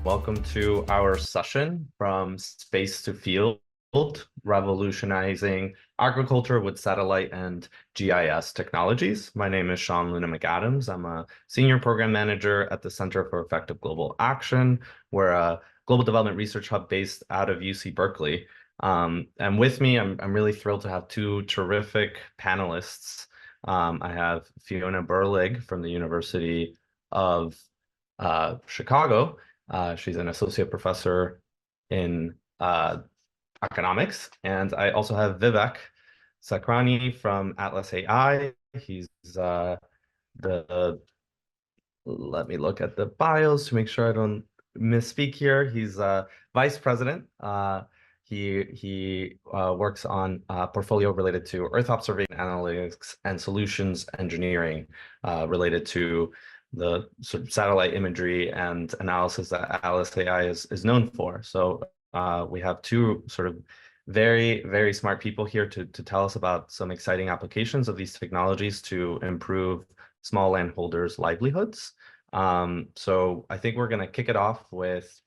Welcome to our session from Space to Field, Revolutionizing Agriculture with Satellite and GIS Technologies. My name is Sean Luna McAdams. I'm a Senior Program Manager at the Center for Effective Global Action. We're a global development research hub based out of UC Berkeley. And with me, I'm really thrilled to have two terrific panelists. I have Fiona Burlig from the University of Chicago. She's an associate professor in economics. And I also have Vivek Sakrani from Atlas AI. He's let me look at the bios to make sure I don't misspeak here. He's vice president. He works on a portfolio related to Earth observation analytics and solutions engineering related to the sort of satellite imagery and analysis that Atlas AI is known for. So we have two sort of very, very smart people here to tell us about some exciting applications of these technologies to improve small landholders' livelihoods. So I think we're going to kick it off with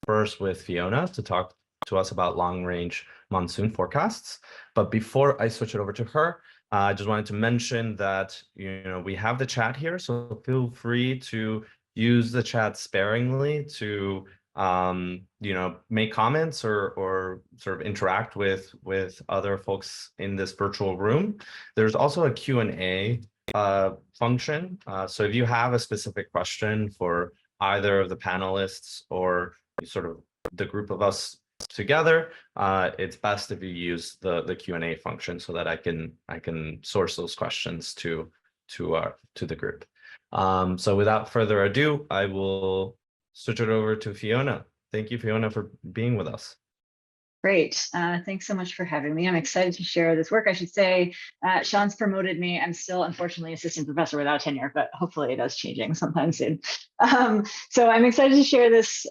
first with Fiona to talk to us about long-range monsoon forecasts. But before I switch it over to her, I just wanted to mention that we have the chat here, so feel free to use the chat sparingly to make comments or sort of interact with other folks in this virtual room. There's also a Q&A function. So if you have a specific question for either of the panelists or sort of the group of us together, it's best if you use the Q&A function so that I can source those questions to the group. So without further ado, I will switch it over to Fiona. Thank you, Fiona, for being with us. Great. Thanks so much for having me. I'm excited to share this work. I should say, Sean's promoted me. I'm still, unfortunately, assistant professor without tenure, but hopefully that's changing sometime soon. So I'm excited to share this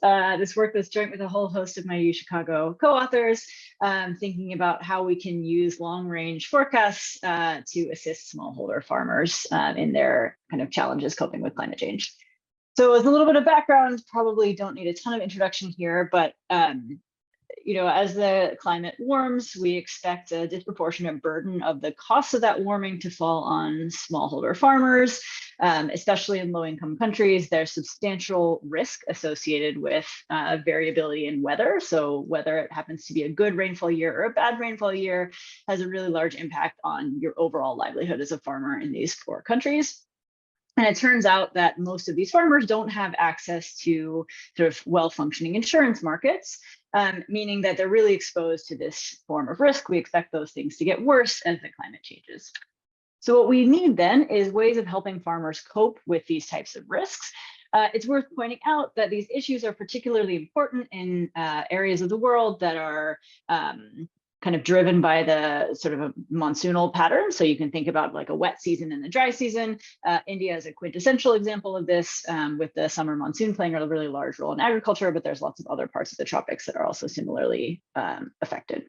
work that's joint with a whole host of my U Chicago co-authors, thinking about how we can use long-range forecasts to assist smallholder farmers in their kind of challenges coping with climate change. So as a little bit of background, probably don't need a ton of introduction here, but as the climate warms, we expect a disproportionate burden of the costs of that warming to fall on smallholder farmers, especially in low-income countries. There's substantial risk associated with variability in weather. So whether it happens to be a good rainfall year or a bad rainfall year has a really large impact on your overall livelihood as a farmer in these poor countries. And it turns out that most of these farmers don't have access to sort of well-functioning insurance markets, meaning that they're really exposed to this form of risk. We expect those things to get worse as the climate changes. So what we need then is ways of helping farmers cope with these types of risks. It's worth pointing out that these issues are particularly important in areas of the world that are kind of driven by the sort of a monsoonal pattern. So you can think about like a wet season and a dry season. India is a quintessential example of this, with the summer monsoon playing a really large role in agriculture, but there's lots of other parts of the tropics that are also similarly affected.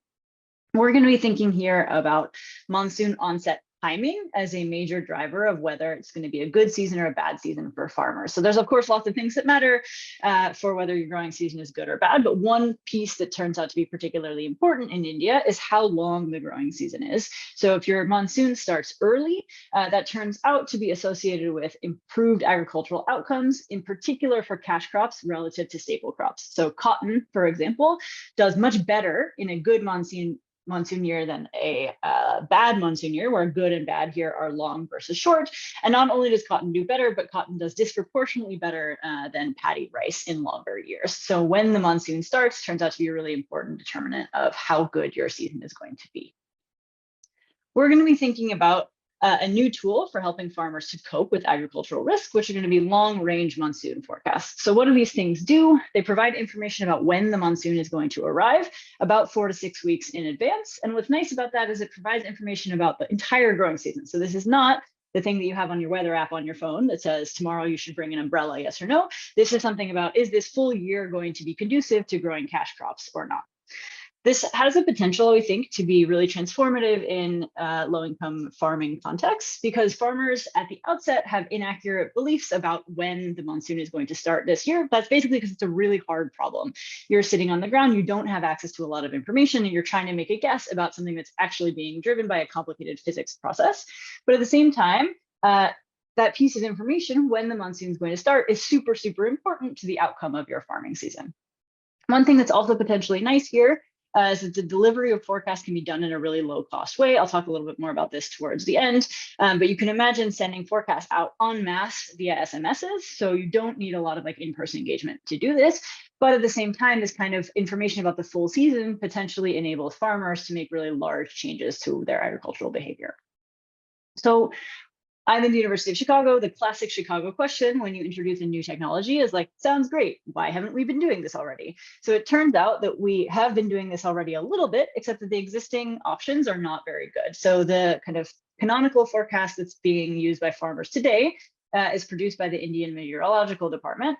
We're going to be thinking here about monsoon onset timing as a major driver of whether it's going to be a good season or a bad season for farmers. So there's, of course, lots of things that matter for whether your growing season is good or bad. But one piece that turns out to be particularly important in India is how long the growing season is. So if your monsoon starts early, that turns out to be associated with improved agricultural outcomes, in particular for cash crops relative to staple crops. So cotton, for example, does much better in a good monsoon year than a bad monsoon year, where good and bad here are long versus short. And not only does cotton do better, but cotton does disproportionately better than paddy rice in longer years. So when the monsoon starts, turns out to be a really important determinant of how good your season is going to be. We're going to be thinking about a new tool for helping farmers to cope with agricultural risk, which are going to be long-range monsoon forecasts. So what do these things do? They provide information about when the monsoon is going to arrive, about 4 to 6 weeks in advance. And what's nice about that is it provides information about the entire growing season. So this is not the thing that you have on your weather app on your phone that says tomorrow you should bring an umbrella, yes or no. This is something about, is this full year going to be conducive to growing cash crops or not? This has the potential, we think, to be really transformative in low-income farming contexts, because farmers at the outset have inaccurate beliefs about when the monsoon is going to start this year. That's basically because it's a really hard problem. You're sitting on the ground, you don't have access to a lot of information, and you're trying to make a guess about something that's actually being driven by a complicated physics process. But at the same time, that piece of information, when the monsoon is going to start, is super, super important to the outcome of your farming season. One thing that's also potentially nice here is that the delivery of forecasts can be done in a really low cost way. I'll talk a little bit more about this towards the end, but you can imagine sending forecasts out en masse via SMSs. So you don't need a lot of like in-person engagement to do this. But at the same time, this kind of information about the full season potentially enables farmers to make really large changes to their agricultural behavior. So I'm in the University of Chicago. The classic Chicago question when you introduce a new technology is like, sounds great. Why haven't we been doing this already? So it turns out that we have been doing this already a little bit, except that the existing options are not very good. So the kind of canonical forecast that's being used by farmers today is produced by the Indian Meteorological Department.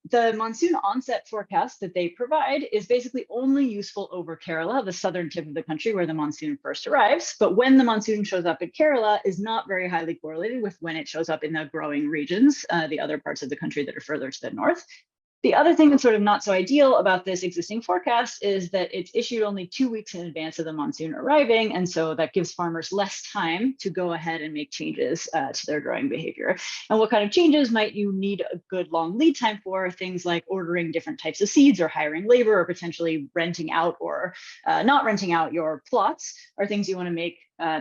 The monsoon onset forecast that they provide is basically only useful over Kerala, the southern tip of the country where the monsoon first arrives. But when the monsoon shows up in Kerala is not very highly correlated with when it shows up in the growing regions, the other parts of the country that are further to the north. The other thing that's sort of not so ideal about this existing forecast is that it's issued only 2 weeks in advance of the monsoon arriving. And so that gives farmers less time to go ahead and make changes to their growing behavior. And what kind of changes might you need a good long lead time for? Things like ordering different types of seeds or hiring labor or potentially renting out or not renting out your plots are things you want to make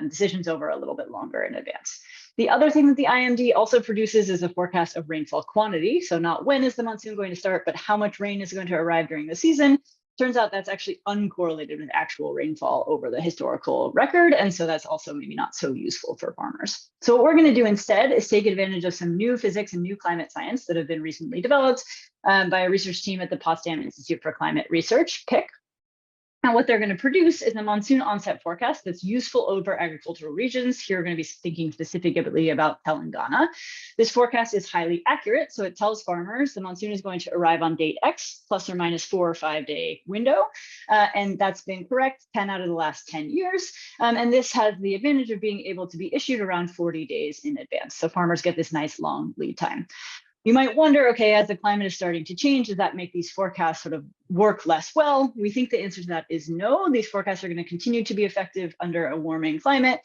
decisions over a little bit longer in advance. The other thing that the IMD also produces is a forecast of rainfall quantity. So not when is the monsoon going to start, but how much rain is going to arrive during the season. Turns out that's actually uncorrelated with actual rainfall over the historical record. And so that's also maybe not so useful for farmers. So what we're going to do instead is take advantage of some new physics and new climate science that have been recently developed by a research team at the Potsdam Institute for Climate Research, PIC. And what they're going to produce is a monsoon onset forecast that's useful over agricultural regions. Here we're going to be thinking specifically about Telangana. This forecast is highly accurate, so it tells farmers the monsoon is going to arrive on date X, plus or minus 4 or 5 day window. And that's been correct 10 out of the last 10 years. And this has the advantage of being able to be issued around 40 days in advance. So farmers get this nice long lead time. You might wonder, okay, as the climate is starting to change, does that make these forecasts sort of work less well? We think the answer to that is no. These forecasts are going to continue to be effective under a warming climate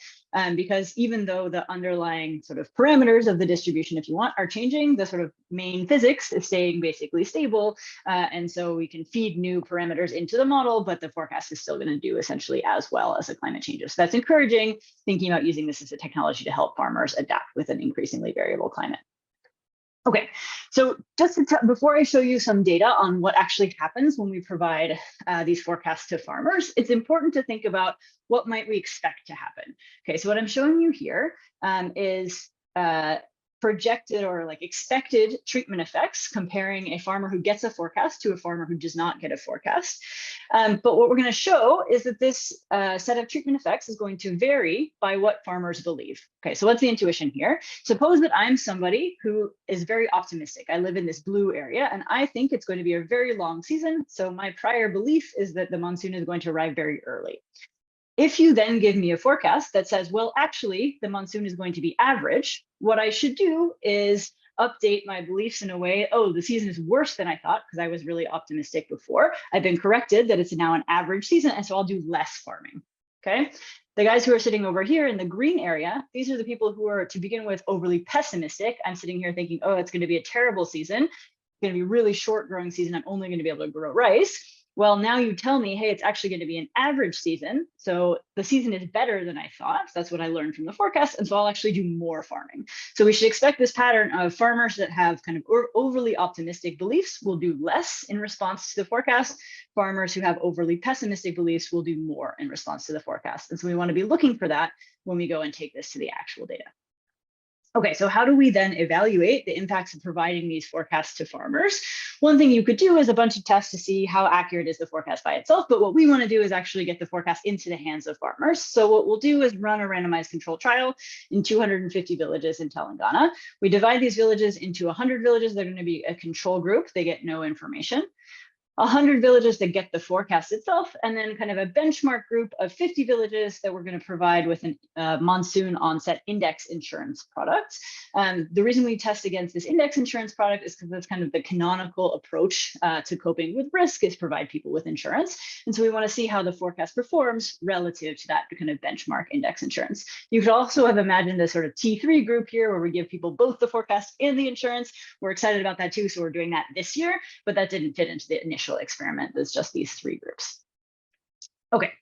because even though the underlying sort of parameters of the distribution, if you want, are changing, the sort of main physics is staying basically stable. And so we can feed new parameters into the model, but the forecast is still going to do essentially as well as the climate changes. So that's encouraging, thinking about using this as a technology to help farmers adapt with an increasingly variable climate. Okay, so just before I show you some data on what actually happens when we provide these forecasts to farmers, it's important to think about what might we expect to happen. Okay, so what I'm showing you here is projected or like expected treatment effects, comparing a farmer who gets a forecast to a farmer who does not get a forecast. But what we're going to show is that this set of treatment effects is going to vary by what farmers believe. Okay, so what's the intuition here? Suppose that I'm somebody who is very optimistic. I live in this blue area and I think it's going to be a very long season. So my prior belief is that the monsoon is going to arrive very early. If you then give me a forecast that says, well, actually, the monsoon is going to be average, what I should do is update my beliefs in a way, oh, the season is worse than I thought because I was really optimistic before. I've been corrected that it's now an average season, and so I'll do less farming, okay? The guys who are sitting over here in the green area, these are the people who are, to begin with, overly pessimistic. I'm sitting here thinking, oh, it's going to be a terrible season. It's going to be a really short growing season. I'm only going to be able to grow rice. Well, now you tell me, hey, it's actually going to be an average season. So the season is better than I thought. That's what I learned from the forecast. And so I'll actually do more farming. So we should expect this pattern of farmers that have kind of overly optimistic beliefs will do less in response to the forecast. Farmers who have overly pessimistic beliefs will do more in response to the forecast. And so we want to be looking for that when we go and take this to the actual data. Okay, so how do we then evaluate the impacts of providing these forecasts to farmers? One thing you could do is a bunch of tests to see how accurate is the forecast by itself, but what we want to do is actually get the forecast into the hands of farmers. So what we'll do is run a randomized control trial in 250 villages in Telangana. We divide these villages into 100 villages. They're going to be a control group. They get no information. 100 villages that get the forecast itself, and then kind of a benchmark group of 50 villages that we're going to provide with a monsoon onset index insurance product. The reason we test against this index insurance product is because that's kind of the canonical approach to coping with risk, is provide people with insurance. And so we want to see how the forecast performs relative to that kind of benchmark index insurance. You could also have imagined a sort of T3 group here where we give people both the forecast and the insurance. We're excited about that too, so we're doing that this year, but that didn't fit into the initial experiment. There's just these 3 groups. Okay.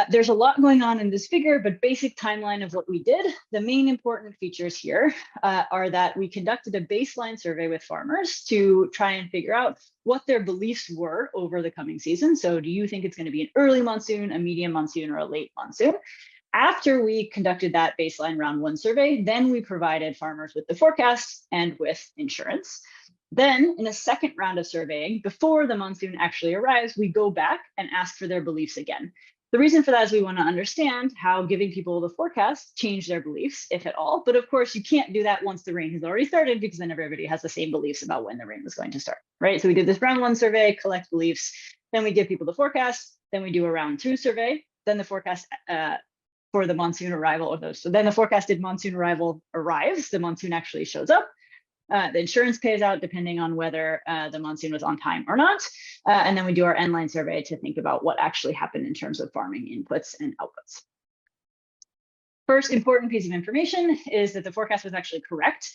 There's a lot going on in this figure, but basic timeline of what we did. The main important features here are that we conducted a baseline survey with farmers to try and figure out what their beliefs were over the coming season. So do you think it's going to be an early monsoon, a medium monsoon, or a late monsoon? After we conducted that baseline round 1 survey, then we provided farmers with the forecast and with insurance. Then in a second round of surveying, before the monsoon actually arrives, we go back and ask for their beliefs again. The reason for that is we want to understand how giving people the forecast changed their beliefs, if at all. But of course, you can't do that once the rain has already started, because then everybody has the same beliefs about when the rain was going to start, right? So we did this round 1 survey, collect beliefs, then we give people the forecast, then we do a round 2 survey, then the forecast for the monsoon arrival of those. So then the forecasted monsoon arrival arrives, the monsoon actually shows up. The insurance pays out depending on whether the monsoon was on time or not. And then we do our end line survey to think about what actually happened in terms of farming inputs and outputs. First important piece of information is that the forecast was actually correct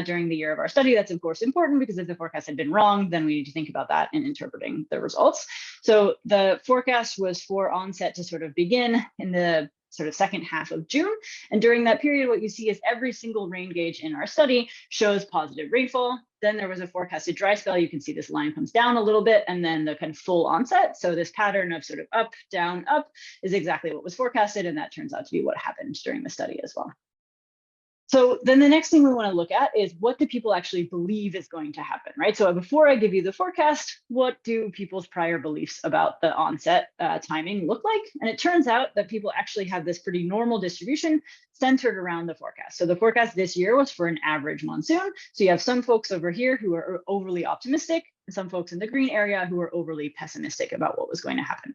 during the year of our study. That's of course important, because if the forecast had been wrong, then we need to think about that in interpreting the results. So the forecast was for onset to sort of begin in the sort of second half of June. And during that period, what you see is every single rain gauge in our study shows positive rainfall. Then there was a forecasted dry spell. You can see this line comes down a little bit, and then the kind of full onset. So this pattern of sort of up, down, up is exactly what was forecasted. And that turns out to be what happened during the study as well. So then the next thing we want to look at is, what do people actually believe is going to happen, right? So before I give you the forecast, what do people's prior beliefs about the onset timing look like? And it turns out that people actually have this pretty normal distribution centered around the forecast. So the forecast this year was for an average monsoon. So you have some folks over here who are overly optimistic, and some folks in the green area who are overly pessimistic about what was going to happen.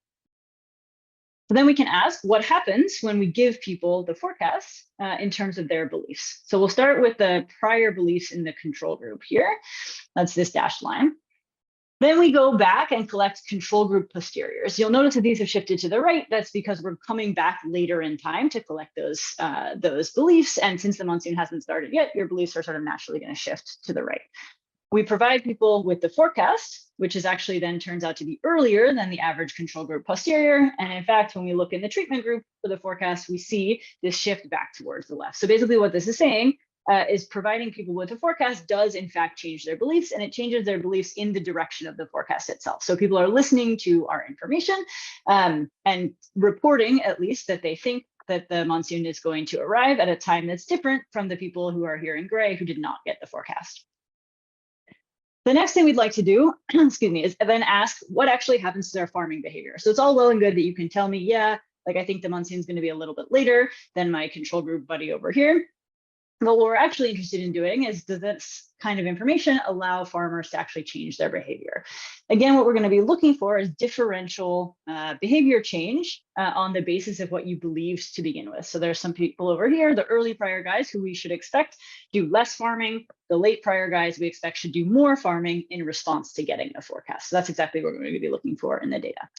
So then we can ask, what happens when we give people the forecast in terms of their beliefs? So we'll start with the prior beliefs in the control group here. That's this dashed line. Then we go back and collect control group posteriors. You'll notice that these have shifted to the right. That's because we're coming back later in time to collect those beliefs. And since the monsoon hasn't started yet, your beliefs are sort of naturally going to shift to the right. We provide people with the forecast, which is actually then turns out to be earlier than the average control group posterior. And in fact, when we look in the treatment group for the forecast, we see this shift back towards the left. So basically what this is saying is providing people with a forecast does in fact change their beliefs, and it changes their beliefs in the direction of the forecast itself. So people are listening to our information and reporting, at least, that they think that the monsoon is going to arrive at a time that's different from the people who are here in gray who did not get the forecast. The next thing we'd like to do, excuse me, is then ask what actually happens to their farming behavior. So it's all well and good that you can tell me, yeah, like I think the monsoon's going to be a little bit later than my control group buddy over here. But what we're actually interested in doing is, does this kind of information allow farmers to actually change their behavior? Again, what we're going to be looking for is differential behavior change on the basis of what you believed to begin with. So there's some people over here, the early prior guys, who we should expect do less farming. The late prior guys we expect should do more farming in response to getting a forecast. So that's exactly what we're going to be looking for in the data.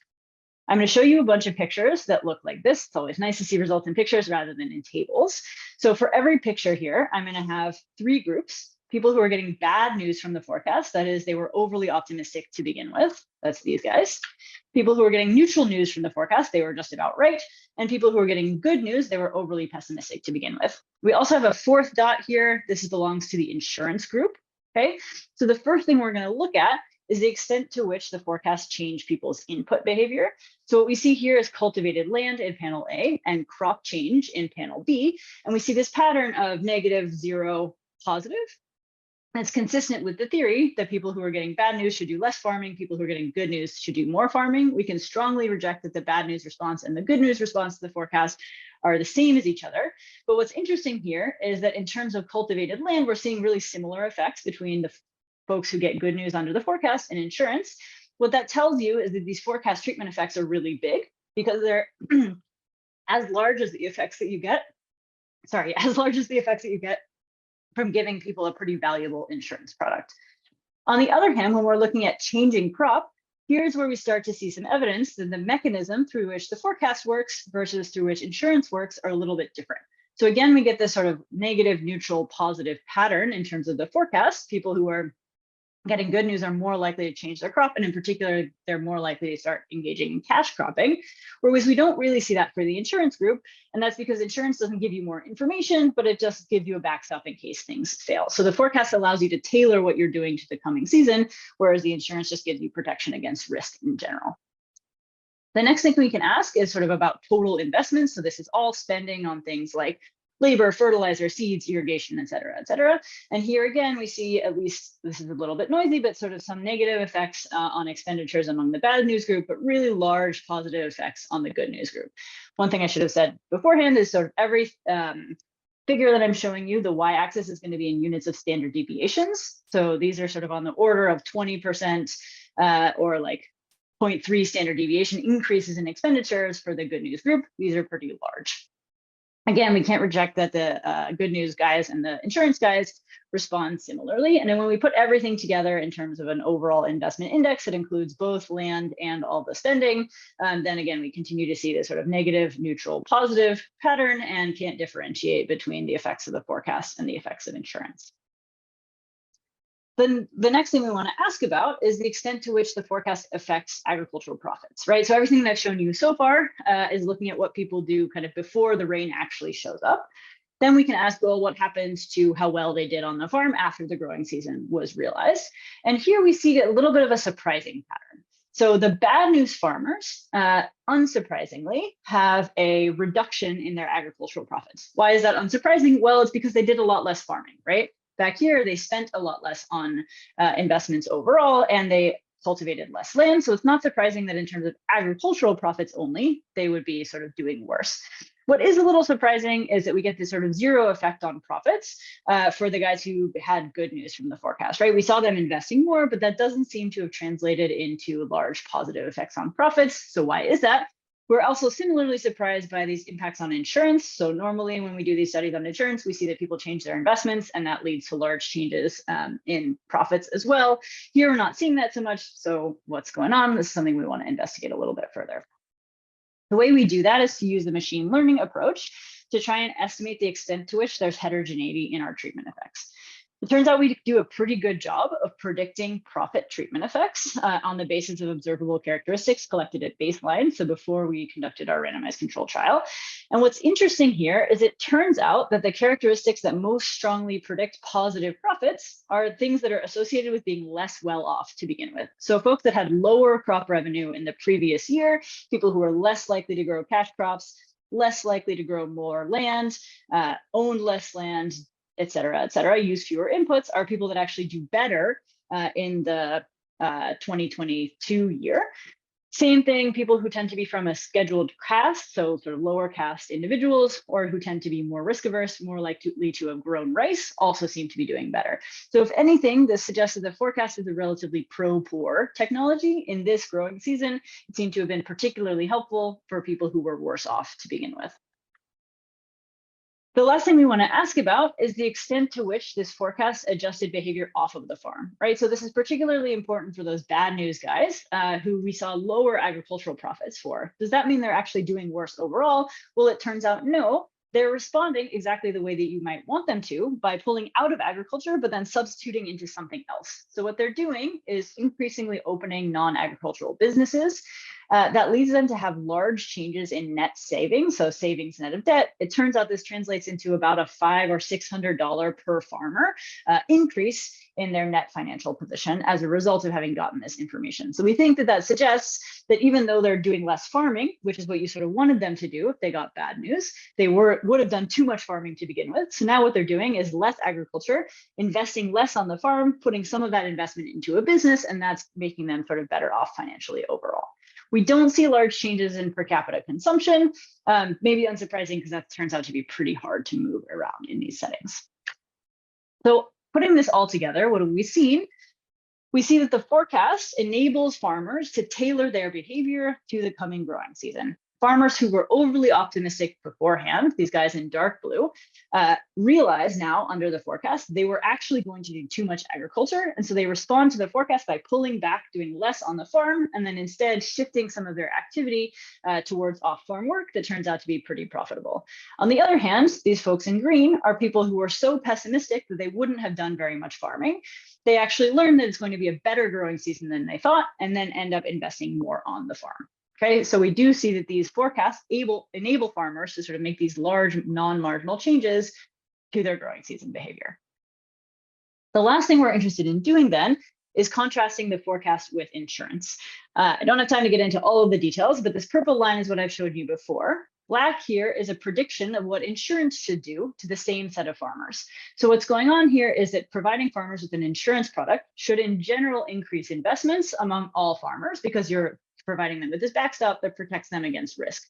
I'm going to show you a bunch of pictures that look like this. It's always nice to see results in pictures rather than in tables. So for every picture here, I'm going to have 3 groups. People who are getting bad news from the forecast, that is, they were overly optimistic to begin with. That's these guys. People who are getting neutral news from the forecast, they were just about right. And people who are getting good news, they were overly pessimistic to begin with. We also have a 4th dot here. This belongs to the insurance group. Okay, so the first thing we're going to look at is the extent to which the forecast changed people's input behavior. So what we see here is cultivated land in panel A and crop change in panel B. And we see this pattern of negative, 0, positive. And it's consistent with the theory that people who are getting bad news should do less farming, people who are getting good news should do more farming. We can strongly reject that the bad news response and the good news response to the forecast are the same as each other. But what's interesting here is that in terms of cultivated land, we're seeing really similar effects between the folks who get good news under the forecast and insurance. What that tells you is that these forecast treatment effects are really big because they're as large as the effects that you get. Sorry, as large as the effects that you get from giving people a pretty valuable insurance product. On the other hand, when we're looking at changing crop, here's where we start to see some evidence that the mechanism through which the forecast works versus through which insurance works are a little bit different. So again, we get this sort of negative, neutral, positive pattern in terms of the forecast. People who are getting good news are more likely to change their crop, and in particular, they're more likely to start engaging in cash cropping, whereas we don't really see that for the insurance group, and that's because insurance doesn't give you more information, but it just gives you a backstop in case things fail. So the forecast allows you to tailor what you're doing to the coming season, whereas the insurance just gives you protection against risk in general. The next thing we can ask is sort of about total investments. So this is all spending on things like labor, fertilizer, seeds, irrigation, et cetera, et cetera. And here again, we see, at least this is a little bit noisy, but sort of some negative effects on expenditures among the bad news group, but really large positive effects on the good news group. One thing I should have said beforehand is sort of every figure that I'm showing you, the y-axis is going to be in units of standard deviations. So these are sort of on the order of 20% or like 0.3 standard deviation increases in expenditures for the good news group. These are pretty large. Again, we can't reject that the good news guys and the insurance guys respond similarly. And then when we put everything together in terms of an overall investment index that includes both land and all the spending, then again, we continue to see this sort of negative, neutral, positive pattern and can't differentiate between the effects of the forecast and the effects of insurance. Then the next thing we want to ask about is the extent to which the forecast affects agricultural profits, right? So everything that I've shown you so far is looking at what people do kind of before the rain actually shows up. Then we can ask, well, what happens to how well they did on the farm after the growing season was realized? And here we see a little bit of a surprising pattern. So the bad news farmers, unsurprisingly, have a reduction in their agricultural profits. Why is that unsurprising? Well, it's because they did a lot less farming, right? Back here, they spent a lot less on investments overall, and they cultivated less land. So it's not surprising that in terms of agricultural profits only, they would be sort of doing worse. What is a little surprising is that we get this sort of zero effect on profits for the guys who had good news from the forecast, right? We saw them investing more, but that doesn't seem to have translated into large positive effects on profits. So why is that? We're also similarly surprised by these impacts on insurance. So normally when we do these studies on insurance, we see that people change their investments and that leads to large changes in profits as well. Here we're not seeing that so much. So what's going on? This is something we want to investigate a little bit further. The way we do that is to use the machine learning approach to try and estimate the extent to which there's heterogeneity in our treatment effects. It turns out we do a pretty good job of predicting profit treatment effects on the basis of observable characteristics collected at baseline, so before we conducted our randomized control trial. And what's interesting here is it turns out that the characteristics that most strongly predict positive profits are things that are associated with being less well off to begin with. So folks that had lower crop revenue in the previous year, people who are less likely to grow cash crops, less likely to grow more land, own less land, et cetera, use fewer inputs, are people that actually do better in the 2022 year. Same thing, people who tend to be from a scheduled caste, so sort of lower caste individuals, or who tend to be more risk averse, more likely to have grown rice, also seem to be doing better. So if anything, this suggests that the forecast is a relatively pro-poor technology. In this growing season, it seemed to have been particularly helpful for people who were worse off to begin with. The last thing we want to ask about is the extent to which this forecast adjusted behavior off of the farm, right? So this is particularly important for those bad news guys who we saw lower agricultural profits for. Does that mean they're actually doing worse overall? Well, it turns out no. They're responding exactly the way that you might want them to by pulling out of agriculture, but then substituting into something else. So what they're doing is increasingly opening non-agricultural businesses. That leads them to have large changes in net savings, so savings net of debt. It turns out this translates into about a $500 or $600 per farmer increase in their net financial position as a result of having gotten this information. So we think that that suggests that even though they're doing less farming, which is what you sort of wanted them to do if they got bad news, they would have done too much farming to begin with. So now what they're doing is less agriculture, investing less on the farm, putting some of that investment into a business, and that's making them sort of better off financially overall. We don't see large changes in per capita consumption, maybe unsurprising because that turns out to be pretty hard to move around in these settings. So putting this all together, what have we seen? we see that the forecast enables farmers to tailor their behavior to the coming growing season. Farmers who were overly optimistic beforehand, these guys in dark blue, realize now under the forecast they were actually going to do too much agriculture. And so they respond to the forecast by pulling back, doing less on the farm, and then instead shifting some of their activity towards off-farm work that turns out to be pretty profitable. On the other hand, these folks in green are people who are so pessimistic that they wouldn't have done very much farming. They actually learn that it's going to be a better growing season than they thought, and then end up investing more on the farm. Okay, so we do see that these forecasts enable farmers to sort of make these large non-marginal changes to their growing season behavior. The last thing we're interested in doing then is contrasting the forecast with insurance. I don't have time to get into all of the details, but this purple line is what I've showed you before. Black here is a prediction of what insurance should do to the same set of farmers. So what's going on here is that providing farmers with an insurance product should in general increase investments among all farmers because you're providing them with this backstop that protects them against risk.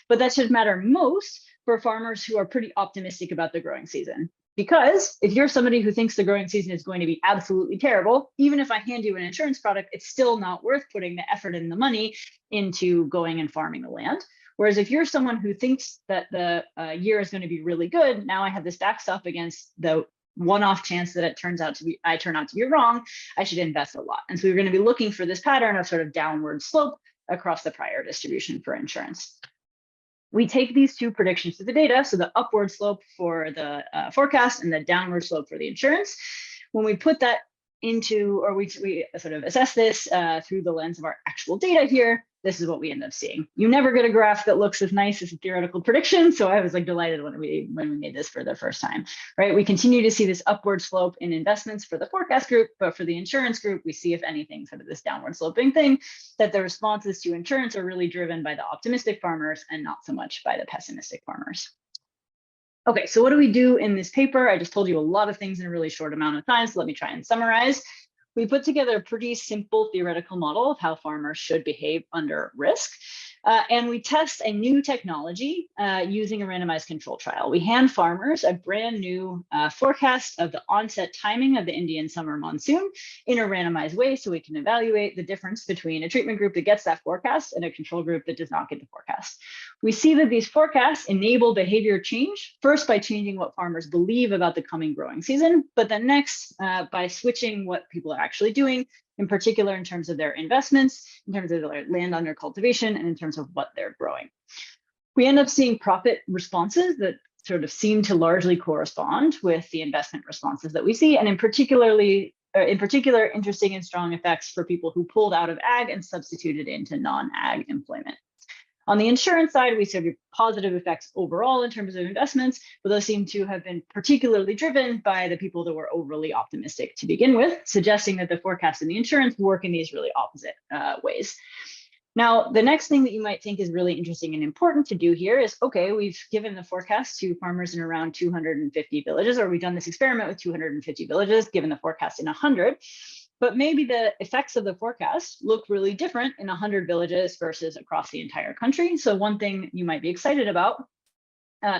But that should matter most for farmers who are pretty optimistic about the growing season. Because if you're somebody who thinks the growing season is going to be absolutely terrible, even if I hand you an insurance product, it's still not worth putting the effort and the money into going and farming the land. Whereas if you're someone who thinks that the year is going to be really good, now I have this backstop against the one-off chance that I turn out to be wrong, I should invest a lot. And so we're going to be looking for this pattern of sort of downward slope across the prior distribution for insurance. We take these two predictions to the data, so the upward slope for the forecast and the downward slope for the insurance. When we put that into, or we sort of assess this through the lens of our actual data here, this is what we end up seeing. You never get a graph that looks as nice as a theoretical prediction. So I was like delighted when we made this for the first time, right? We continue to see this upward slope in investments for the forecast group, but for the insurance group, we see, if anything, sort of this downward sloping thing, that the responses to insurance are really driven by the optimistic farmers and not so much by the pessimistic farmers. Okay, so what do we do in this paper? I just told you a lot of things in a really short amount of time, so let me try and summarize. We put together a pretty simple theoretical model of how farmers should behave under risk. And we test a new technology using a randomized control trial. We hand farmers a brand new forecast of the onset timing of the Indian summer monsoon in a randomized way, so we can evaluate the difference between a treatment group that gets that forecast and a control group that does not get the forecast. We see that these forecasts enable behavior change, first by changing what farmers believe about the coming growing season, but then next by switching what people are actually doing, in particular in terms of their investments, in terms of their land under cultivation, and in terms of what they're growing. We end up seeing profit responses that sort of seem to largely correspond with the investment responses that we see, and in particular, interesting and strong effects for people who pulled out of ag and substituted into non-ag employment. On the insurance side, we see positive effects overall in terms of investments, but those seem to have been particularly driven by the people that were overly optimistic to begin with, suggesting that the forecast and the insurance work in these really opposite ways. Now, the next thing that you might think is really interesting and important to do here is, okay, we've given the forecast to farmers in around 250 villages, or we've done this experiment with 250 villages, given the forecast in 100. But maybe the effects of the forecast look really different in 100 villages versus across the entire country. So one thing you might be excited about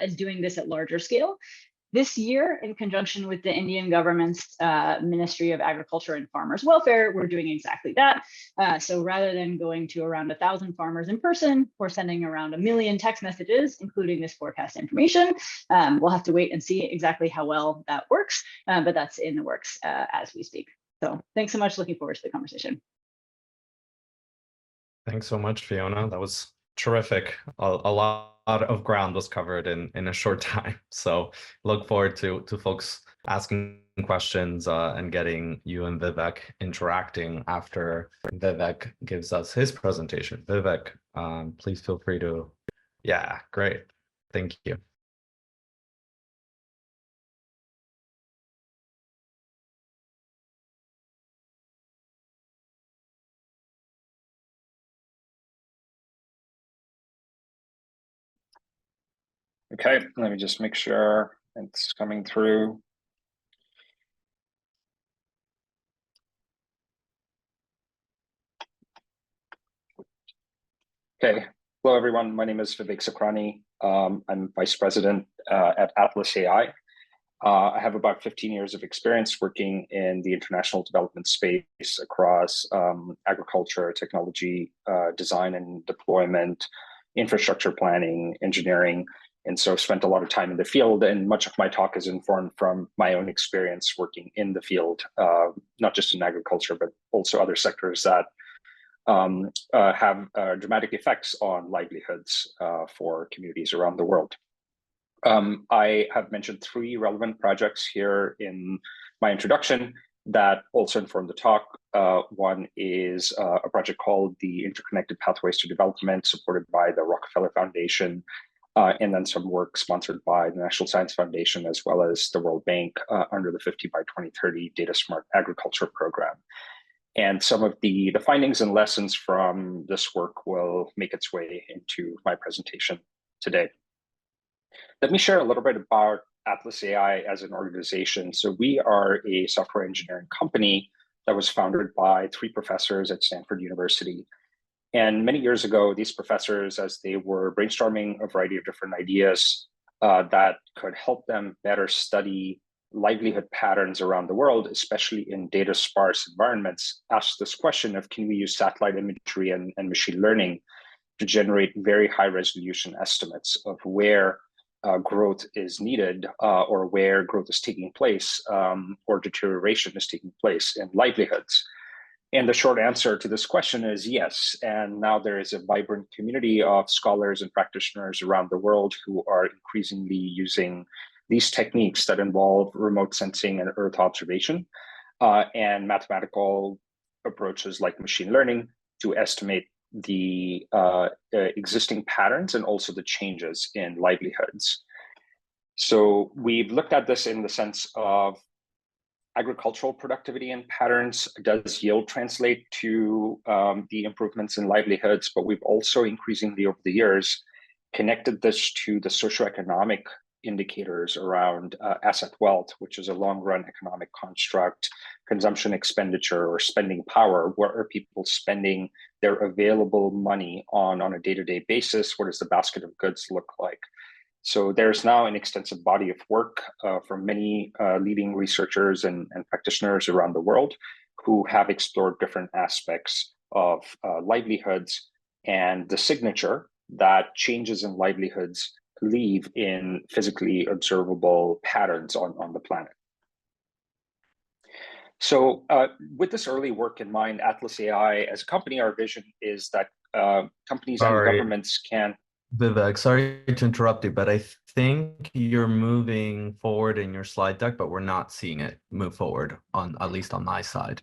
is doing this at larger scale. This year, in conjunction with the Indian government's Ministry of Agriculture and Farmers Welfare, we're doing exactly that. So rather than going to around 1,000 farmers in person, we're sending around 1 million text messages, including this forecast information. We'll have to wait and see exactly how well that works, but that's in the works as we speak. So thanks so much. Looking forward to the conversation. Thanks so much, Fiona. That was terrific. A lot of ground was covered in a short time. So look forward to folks asking questions and getting you and Vivek interacting after Vivek gives us his presentation. Vivek, please feel free to, yeah, great. Thank you. Okay, let me just make sure it's coming through. Okay, hello everyone. My name is Vivek Sakrani. I'm Vice President at Atlas AI. I have about 15 years of experience working in the international development space across agriculture, technology, design and deployment, infrastructure planning, engineering. And so I've spent a lot of time in the field, and much of my talk is informed from my own experience working in the field, not just in agriculture, but also other sectors that have dramatic effects on livelihoods for communities around the world. I have mentioned 3 relevant projects here in my introduction that also inform the talk. One is a project called the Interconnected Pathways to Development, supported by the Rockefeller Foundation, and then some work sponsored by the National Science Foundation, as well as the World Bank under the 50 by 2030 Data Smart Agriculture Program. And some of the findings and lessons from this work will make its way into my presentation today. Let me share a little bit about Atlas AI as an organization. So we are a software engineering company that was founded by 3 professors at Stanford University. And many years ago, these professors, as they were brainstorming a variety of different ideas that could help them better study livelihood patterns around the world, especially in data sparse environments, asked this question of, can we use satellite imagery and machine learning to generate very high resolution estimates of where growth is needed or where growth is taking place or deterioration is taking place in livelihoods? And the short answer to this question is yes. And now there is a vibrant community of scholars and practitioners around the world who are increasingly using these techniques that involve remote sensing and Earth observation and mathematical approaches like machine learning to estimate the existing patterns and also the changes in livelihoods. So we've looked at this in the sense of agricultural productivity and patterns. Does yield translate to the improvements in livelihoods? But we've also increasingly over the years connected this to the socioeconomic indicators around asset wealth, which is a long-run economic construct, consumption expenditure or spending power. Where are people spending their available money on a day-to-day basis? What does the basket of goods look like? So there's now an extensive body of work from many leading researchers and practitioners around the world who have explored different aspects of livelihoods and the signature that changes in livelihoods leave in physically observable patterns on the planet. So with this early work in mind, Atlas AI as a company, our vision is that companies and governments can... Vivek, sorry to interrupt you, but I think you're moving forward in your slide deck, but we're not seeing it move forward on, at least on my side.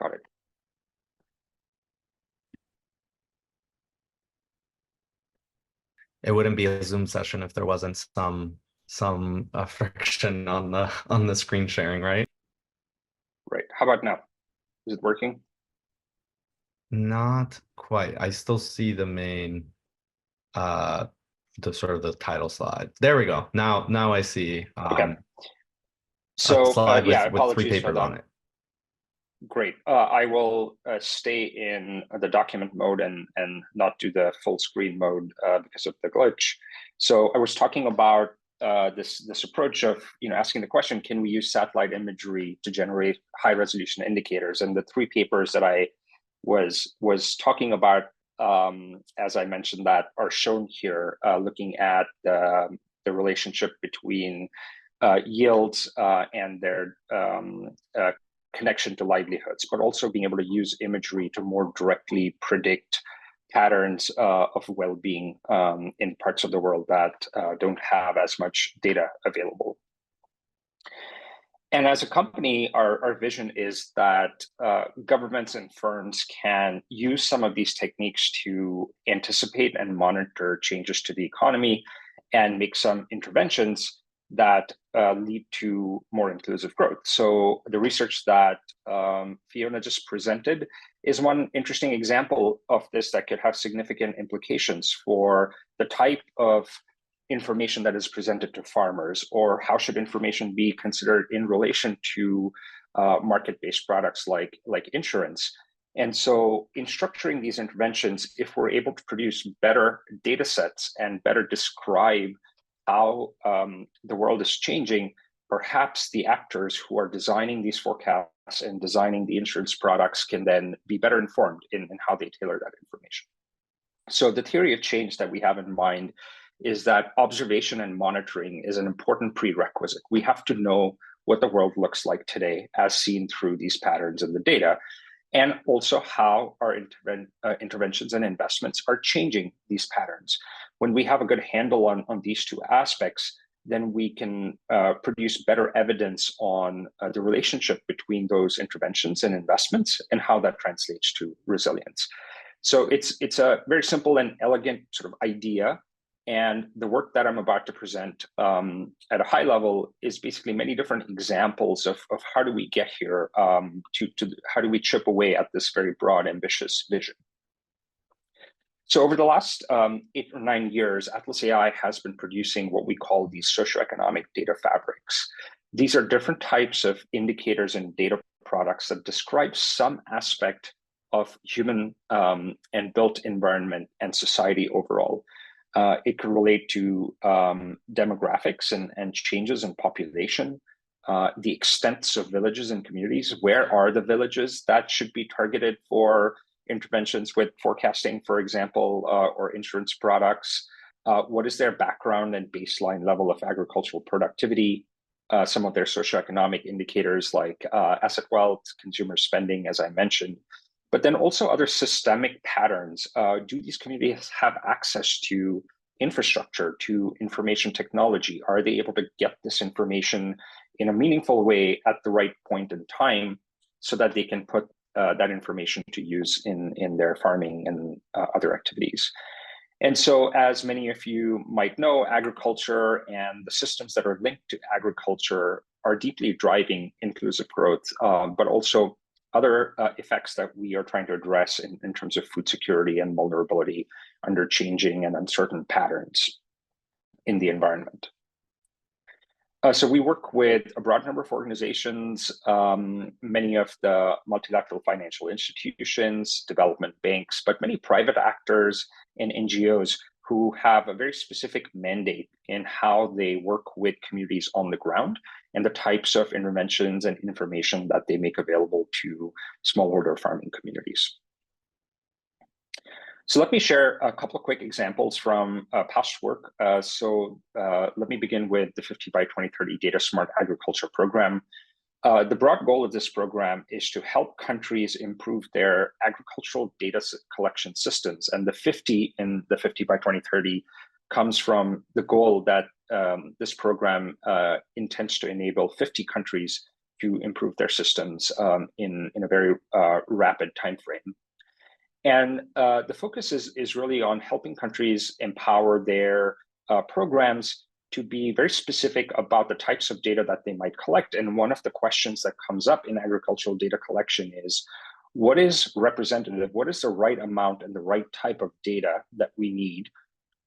Got it. It wouldn't be a Zoom session if there wasn't some friction on the screen sharing, right? Right. How about now? Is it working? Not quite. I still see the main, the sort of the title slide. There we go. Now I see. Okay. So a slide yeah, with 3 papers for that. on it. Great. I will stay in the document mode and not do the full screen mode because of the glitch. So I was talking about this approach of asking the question, can we use satellite imagery to generate high resolution indicators? And the 3 papers that I was talking about, as I mentioned, that are shown here, looking at the relationship between yields and their connection to livelihoods, but also being able to use imagery to more directly predict patterns of well-being in parts of the world that don't have as much data available. And as a company, our vision is that governments and firms can use some of these techniques to anticipate and monitor changes to the economy and make some interventions that lead to more inclusive growth. So the research that Fiona just presented is one interesting example of this that could have significant implications for the type of information that is presented to farmers, or how should information be considered in relation to market-based products like insurance. And so in structuring these interventions, if we're able to produce better data sets and better describe how the world is changing, perhaps the actors who are designing these forecasts and designing the insurance products can then be better informed in how they tailor that information. So the theory of change that we have in mind is that observation and monitoring is an important prerequisite. We have to know what the world looks like today as seen through these patterns in the data, and also how our interventions and investments are changing these patterns. When we have a good handle on these two aspects, then we can produce better evidence on the relationship between those interventions and investments and how that translates to resilience. So it's a very simple and elegant sort of idea. And the work that I'm about to present at a high level is basically many different examples of how do we get here, to how do we chip away at this very broad, ambitious vision. So over the last 8 or 9 years, Atlas AI has been producing what we call these socioeconomic data fabrics. These are different types of indicators and data products that describe some aspect of human and built environment and society overall. It can relate to demographics and changes in population, the extents of villages and communities. Where are the villages that should be targeted for interventions with forecasting, for example, or insurance products? What is their background and baseline level of agricultural productivity? Some of their socioeconomic indicators like asset wealth, consumer spending, as I mentioned. But then also other systemic patterns. Do these communities have access to infrastructure, to information technology? Are they able to get this information in a meaningful way at the right point in time so that they can put that information to use in their farming and other activities? And so, as many of you might know, agriculture and the systems that are linked to agriculture are deeply driving inclusive growth, but also other effects that we are trying to address in terms of food security and vulnerability under changing and uncertain patterns in the environment. So we work with a broad number of organizations, many of the multilateral financial institutions, development banks, but many private actors and NGOs who have a very specific mandate in how they work with communities on the ground and the types of interventions and information that they make available to smallholder farming communities. So let me share a couple of quick examples from past work. Let me begin with the 50 by 2030 Data Smart Agriculture Program. The broad goal of this program is to help countries improve their agricultural data collection systems. And the 50 in the 50 by 2030 comes from the goal that this program intends to enable 50 countries to improve their systems in a very rapid timeframe. And the focus is really on helping countries empower their programs to be very specific about the types of data that they might collect. And one of the questions that comes up in agricultural data collection is, what is representative? What is the right amount and the right type of data that we need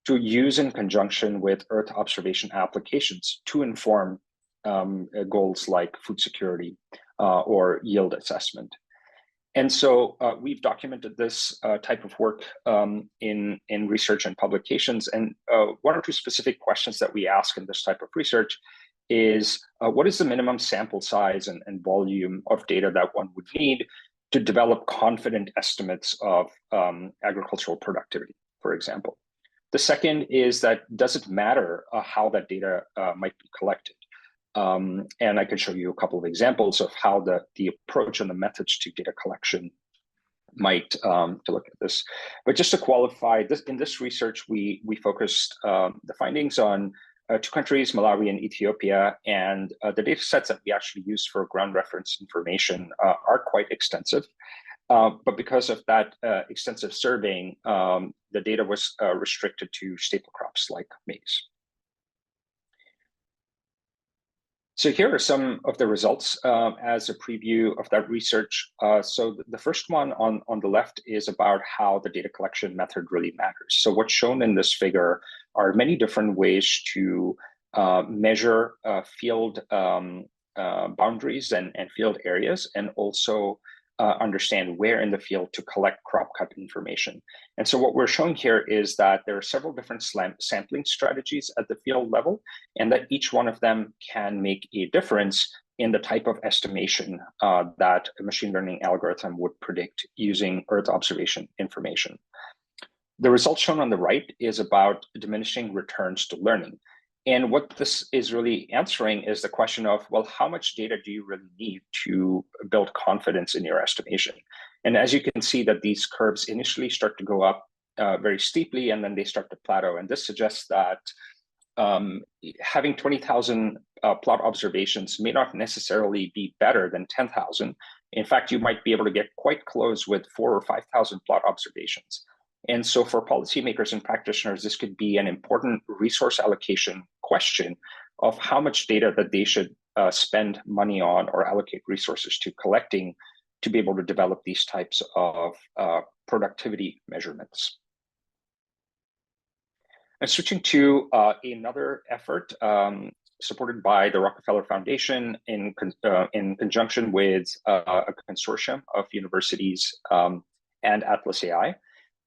to use in conjunction with Earth observation applications to inform goals like food security or yield assessment? And so we've documented this type of work in research and publications. And one or two specific questions that we ask in this type of research is, what is the minimum sample size and volume of data that one would need to develop confident estimates of agricultural productivity, for example? The second is that, does it matter how that data might be collected? And I can show you a couple of examples of how the approach and the methods to data collection might to look at this. But just to qualify, in this research, we focused the findings on 2 countries, Malawi and Ethiopia, and the data sets that we actually use for ground reference information are quite extensive. But because of that extensive surveying, the data was restricted to staple crops like maize. So here are some of the results as a preview of that research. So the first one on the left is about how the data collection method really matters. So what's shown in this figure are many different ways to measure field boundaries and field areas, and also understand where in the field to collect crop cut information. And so what we're showing here is that there are several different sampling strategies at the field level, and that each one of them can make a difference in the type of estimation that a machine learning algorithm would predict using Earth observation information. The result shown on the right is about diminishing returns to learning. And what this is really answering is the question of, well, how much data do you really need to build confidence in your estimation? And as you can see that these curves initially start to go up very steeply, and then they start to plateau. And this suggests that having 20,000 plot observations may not necessarily be better than 10,000. In fact, you might be able to get quite close with 4,000 or 5,000 plot observations. And so for policymakers and practitioners, this could be an important resource allocation question of how much data that they should spend money on or allocate resources to collecting to be able to develop these types of productivity measurements. And switching to another effort supported by the Rockefeller Foundation in conjunction with a consortium of universities and Atlas AI.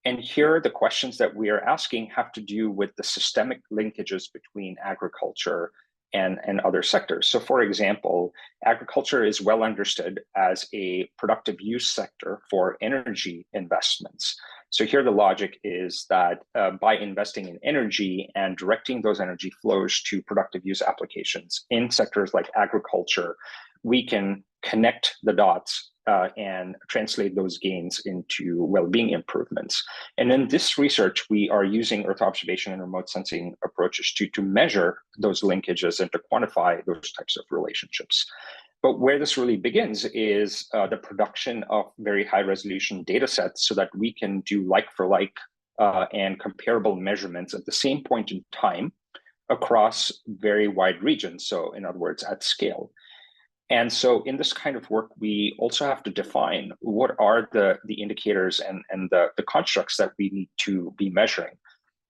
And here, the questions that we are asking have to do with the systemic linkages between agriculture and other sectors. So for example, agriculture is well understood as a productive use sector for energy investments. So here the logic is that by investing in energy and directing those energy flows to productive use applications in sectors like agriculture, we can connect the dots and translate those gains into well-being improvements. And in this research, we are using Earth observation and remote sensing approaches to measure those linkages and to quantify those types of relationships. But where this really begins is the production of very high resolution data sets so that we can do like for like and comparable measurements at the same point in time across very wide regions. So in other words, at scale. And so in this kind of work, we also have to define what are the indicators and the constructs that we need to be measuring.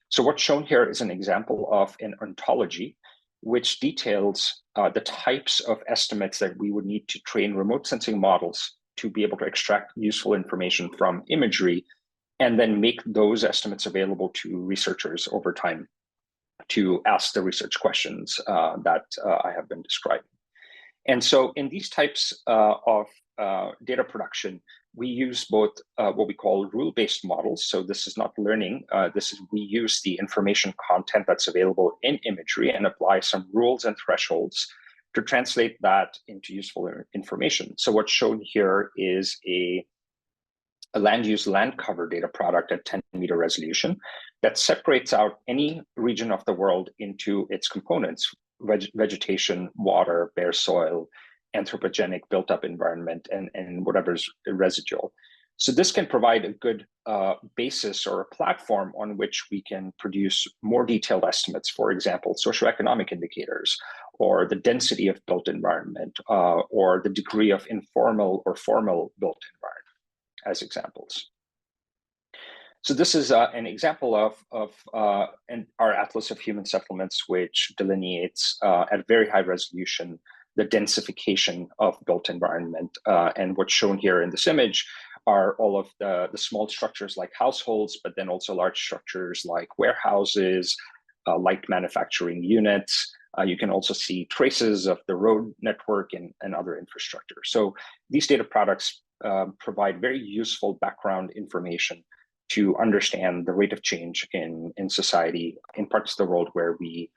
So what's shown here is an example of an ontology, which details the types of estimates that we would need to train remote sensing models to be able to extract useful information from imagery, and then make those estimates available to researchers over time to ask the research questions that I have been describing. And so in these types of data production, we use both what we call rule-based models. So this is not learning. We use the information content that's available in imagery and apply some rules and thresholds to translate that into useful information. So what's shown here is a land use land cover data product at 10-meter resolution that separates out any region of the world into its components: vegetation, water, bare soil, anthropogenic built-up environment, and whatever's residual. So this can provide a good basis or a platform on which we can produce more detailed estimates, for example, socioeconomic indicators, or the density of built environment, or the degree of informal or formal built environment, as examples. So this is an example of our Atlas of Human Settlements, which delineates at very high resolution the densification of built environment. And what's shown here in this image are all of the small structures like households, but then also large structures like warehouses, light manufacturing units. You can also see traces of the road network and other infrastructure. So these data products provide very useful background information to understand the rate of change in society in parts of the world where we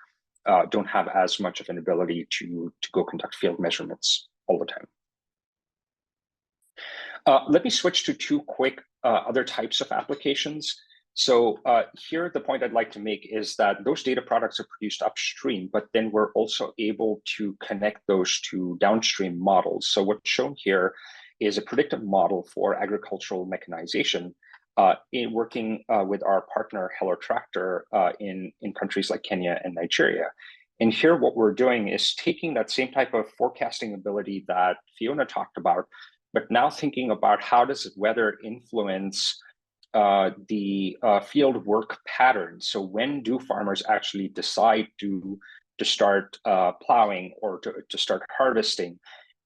don't have as much of an ability to go conduct field measurements all the time. Let me switch to two quick other types of applications. So here, the point I'd like to make is that those data products are produced upstream, but then we're also able to connect those to downstream models. So what's shown here is a predictive model for agricultural mechanization in working with our partner Hello Tractor in countries like Kenya and Nigeria. And here what we're doing is taking that same type of forecasting ability that Fiona talked about, but now thinking about how does weather influence the field work patterns. So when do farmers actually decide to start plowing or to start harvesting?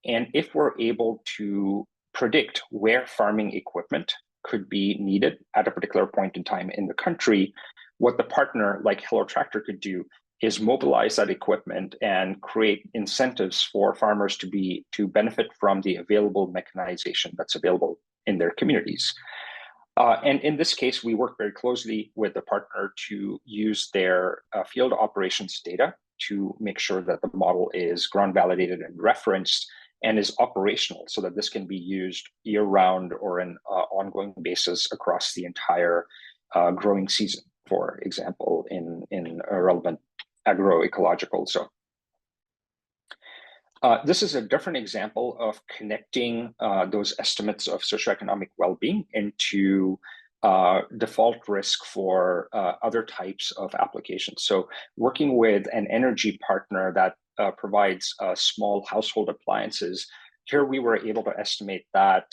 And if we're able to predict where farming equipment could be needed at a particular point in time in the country, what the partner like Hello Tractor could do is mobilize that equipment and create incentives for farmers to benefit from the available mechanization that's available in their communities. And in this case, we work very closely with the partner to use their field operations data to make sure that the model is ground validated and referenced and is operational so that this can be used year-round or an ongoing basis across the entire growing season, for example, in a relevant agroecological zone. This is a different example of connecting those estimates of socioeconomic well-being into default risk for other types of applications. So working with an energy partner that provides small household appliances, here we were able to estimate that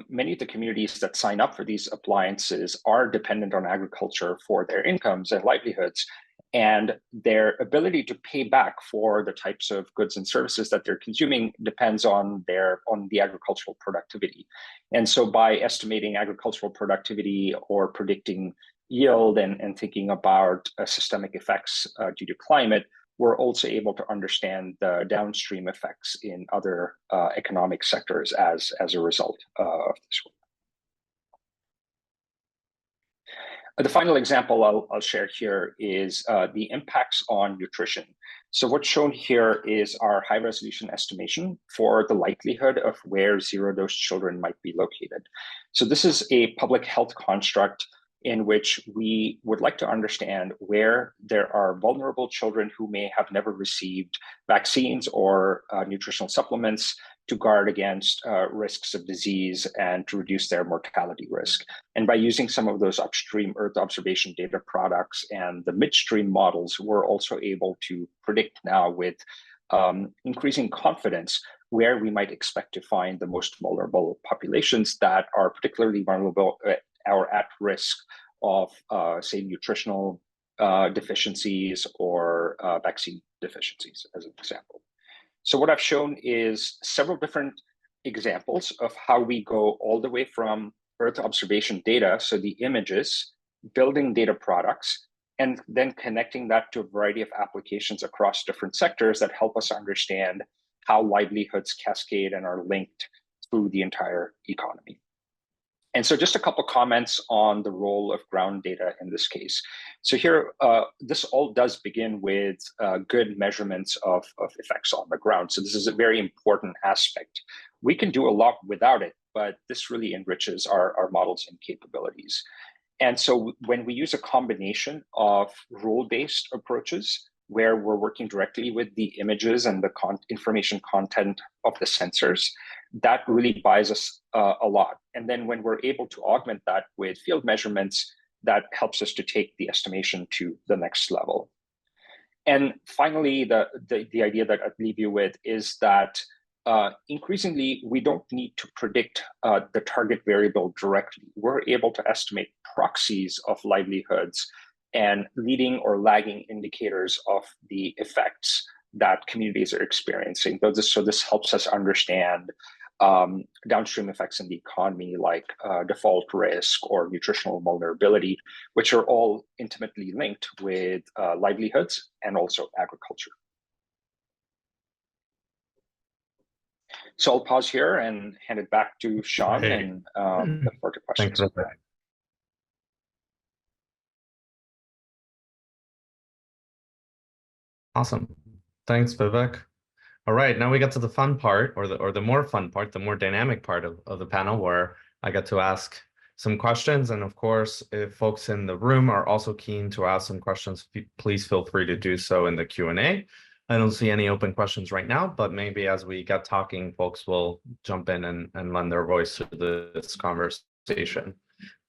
many of the communities that sign up for these appliances are dependent on agriculture for their incomes and livelihoods, and their ability to pay back for the types of goods and services that they're consuming depends on the agricultural productivity. And so by estimating agricultural productivity or predicting yield and thinking about systemic effects due to climate, we're also able to understand the downstream effects in other economic sectors as a result of this work. The final example I'll share here is the impacts on nutrition. So what's shown here is our high resolution estimation for the likelihood of where zero-dose children might be located. So this is a public health construct in which we would like to understand where there are vulnerable children who may have never received vaccines or nutritional supplements to guard against risks of disease and to reduce their mortality risk. And by using some of those upstream Earth observation data products and the midstream models, we're also able to predict now with increasing confidence where we might expect to find the most vulnerable populations that are particularly vulnerable or at risk of, say, nutritional deficiencies or vaccine deficiencies, as an example. So what I've shown is several different examples of how we go all the way from Earth observation data, so the images, building data products, and then connecting that to a variety of applications across different sectors that help us understand how livelihoods cascade and are linked through the entire economy. And so just a couple comments on the role of ground data in this case. So here, this all does begin with good measurements of effects on the ground. So this is a very important aspect. We can do a lot without it, but this really enriches our models and capabilities. And so when we use a combination of rule-based approaches, where we're working directly with the images and the information content of the sensors, that really buys us a lot. And then when we're able to augment that with field measurements, that helps us to take the estimation to the next level. And finally, the idea that I'd leave you with is that increasingly, we don't need to predict the target variable directly. We're able to estimate proxies of livelihoods and leading or lagging indicators of the effects that communities are experiencing. So this helps us understand downstream effects in the economy, like default risk or nutritional vulnerability, which are all intimately linked with livelihoods and also agriculture. So I'll pause here and hand it back to Sean and look forward to questions. Thanks. Awesome. Thanks, Vivek. All right, now we get to the fun part, or the more fun part, the more dynamic part of the panel, where I get to ask some questions. And of course, if folks in the room are also keen to ask some questions, please feel free to do so in the Q&A. I don't see any open questions right now, but maybe as we get talking, folks will jump in and lend their voice to this conversation.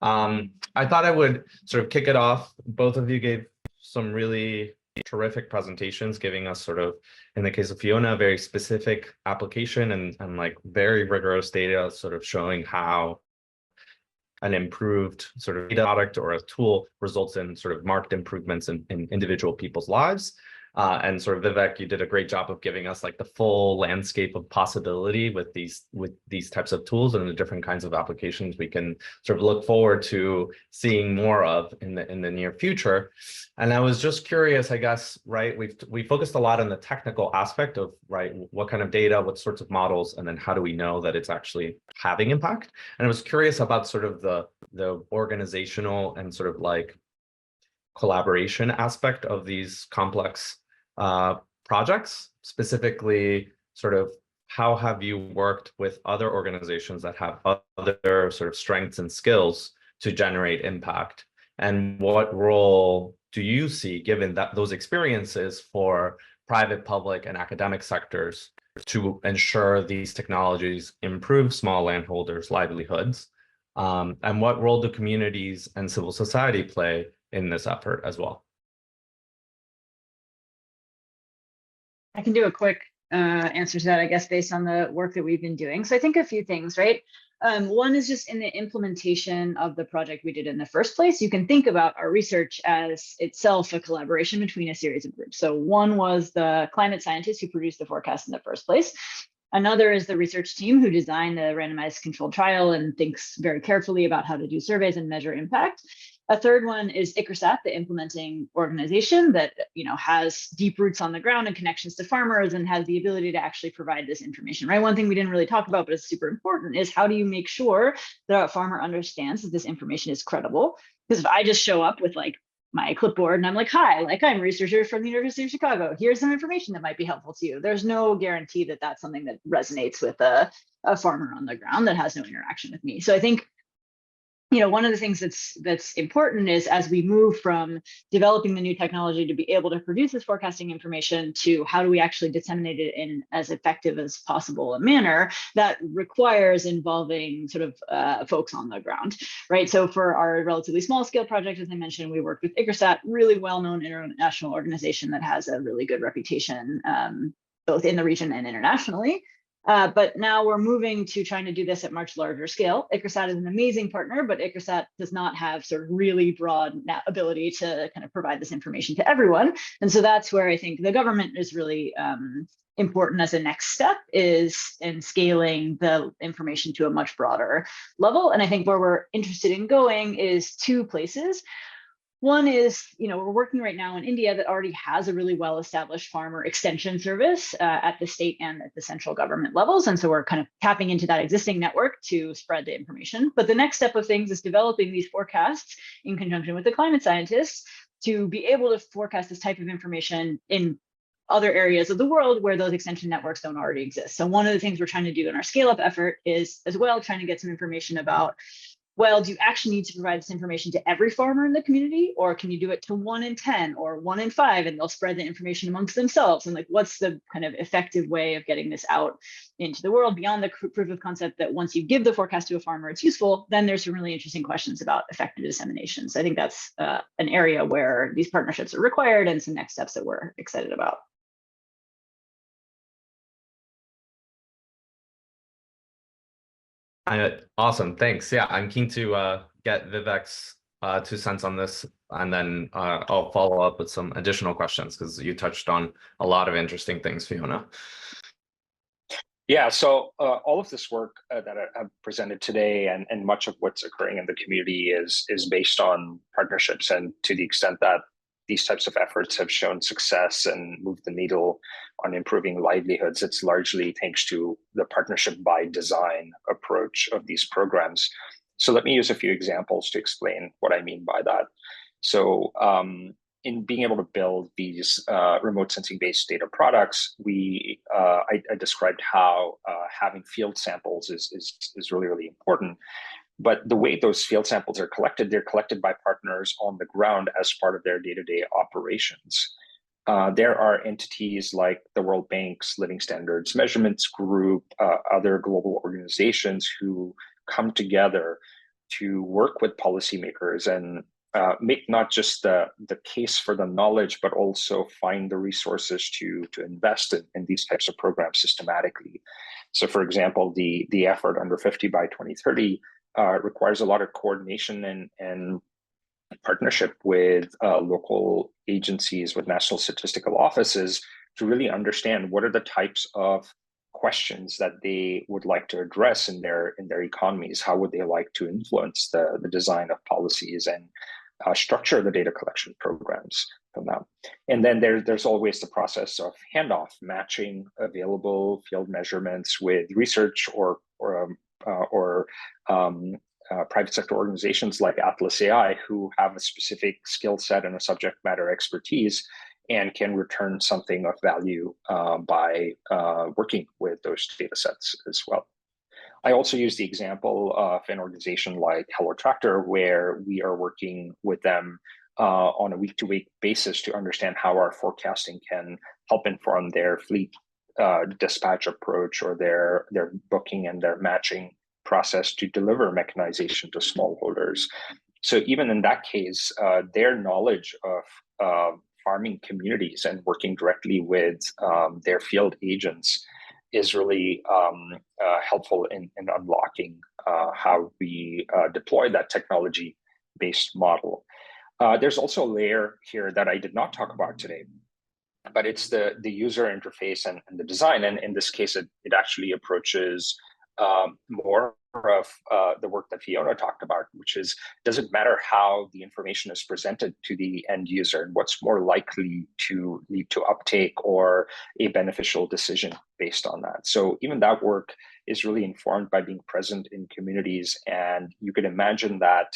I thought I would sort of kick it off. Both of you gave some really terrific presentations, giving us sort of, in the case of Fiona, a very specific application and like very rigorous data sort of showing how an improved sort of data product or a tool results in sort of marked improvements in individual people's lives. And sort of Vivek, you did a great job of giving us like the full landscape of possibility with these types of tools and the different kinds of applications we can sort of look forward to seeing more of in the near future. And I was just curious, I guess, right? We focused a lot on the technical aspect of, right, what kind of data, what sorts of models, and then how do we know that it's actually having impact? And I was curious about sort of the organizational and sort of like collaboration aspect of these complex projects, specifically sort of how have you worked with other organizations that have other sort of strengths and skills to generate impact? And what role do you see, given that those experiences, for private, public, and academic sectors to ensure these technologies improve small landholders' livelihoods? And what role do communities and civil society play in this effort as well? I can do a quick answer to that, I guess, based on the work that we've been doing. So I think a few things, right? One is just in the implementation of the project we did in the first place. You can think about our research as itself a collaboration between a series of groups. So one was the climate scientists who produced the forecast in the first place. Another is the research team who designed the randomized controlled trial and thinks very carefully about how to do surveys and measure impact. A third one is ICRSAT, the implementing organization that has deep roots on the ground and connections to farmers and has the ability to actually provide this information, right? One thing we didn't really talk about, but it's super important, is how do you make sure that a farmer understands that this information is credible? Because if I just show up with like my clipboard and I'm like, hi, like I'm a researcher from the University of Chicago, here's some information that might be helpful to you, there's no guarantee that that's something that resonates with a farmer on the ground that has no interaction with me. So I think one of the things that's important is, as we move from developing the new technology to be able to produce this forecasting information to how do we actually disseminate it in as effective as possible a manner, that requires involving sort of folks on the ground, right? So for our relatively small scale project, as I mentioned, we worked with ICRSAT, really well-known international organization that has a really good reputation, both in the region and internationally. But now we're moving to trying to do this at much larger scale. ICRSAT is an amazing partner, but ICRSAT does not have sort of really broad ability to kind of provide this information to everyone. And so that's where I think the government is really important as a next step, is in scaling the information to a much broader level. And I think where we're interested in going is two places. One is, we're working right now in India that already has a really well-established farmer extension service at the state and at the central government levels. And so we're kind of tapping into that existing network to spread the information. But the next step of things is developing these forecasts in conjunction with the climate scientists to be able to forecast this type of information in other areas of the world where those extension networks don't already exist. So one of the things we're trying to do in our scale-up effort is as well trying to get some information about, well, do you actually need to provide this information to every farmer in the community, or can you do it to 1 in 10 or 1 in 5 and they'll spread the information amongst themselves? And like, what's the kind of effective way of getting this out into the world beyond the proof of concept that once you give the forecast to a farmer, it's useful? Then there's some really interesting questions about effective dissemination. So I think that's an area where these partnerships are required and some next steps that we're excited about. Awesome, thanks. Yeah, I'm keen to get Vivek's 2 cents on this, and then I'll follow up with some additional questions because you touched on a lot of interesting things, Fiona. Yeah, so all of this work that I've presented today and much of what's occurring in the community is based on partnerships, and to the extent that these types of efforts have shown success and moved the needle on improving livelihoods, it's largely thanks to the partnership by design approach of these programs. So let me use a few examples to explain what I mean by that. So in being able to build these remote sensing-based data products, I described how having field samples is really, really important. But the way those field samples are collected, they're collected by partners on the ground as part of their day-to-day operations. There are entities like the World Bank's Living Standards Measurements Group, other global organizations who come together to work with policymakers and make not just the case for the knowledge, but also find the resources to invest in these types of programs systematically. So for example, the effort under 50 by 2030 requires a lot of coordination and partnership partnership with local agencies, with national statistical offices, to really understand what are the types of questions that they would like to address in their economies. How would they like to influence the design of policies and structure the data collection programs from them? And then there's always the process of handoff, matching available field measurements with research or private sector organizations like ATAI, who have a specific skill set and a subject matter expertise and can return something of value by working with those data sets as well. I also use the example of an organization like Hello Tractor, where we are working with them on a week-to-week basis to understand how our forecasting can help inform their fleet dispatch approach, or their booking and their matching process to deliver mechanization to smallholders. So even in that case, their knowledge of farming communities and working directly with their field agents is really helpful in unlocking how we deploy that technology-based model. There's also a layer here that I did not talk about today, but it's the user interface and the design. And in this case, it actually approaches more of the work that Fiona talked about, which is, does it matter how the information is presented to the end user, and what's more likely to lead to uptake or a beneficial decision based on that? So even that work is really informed by being present in communities. And you could imagine that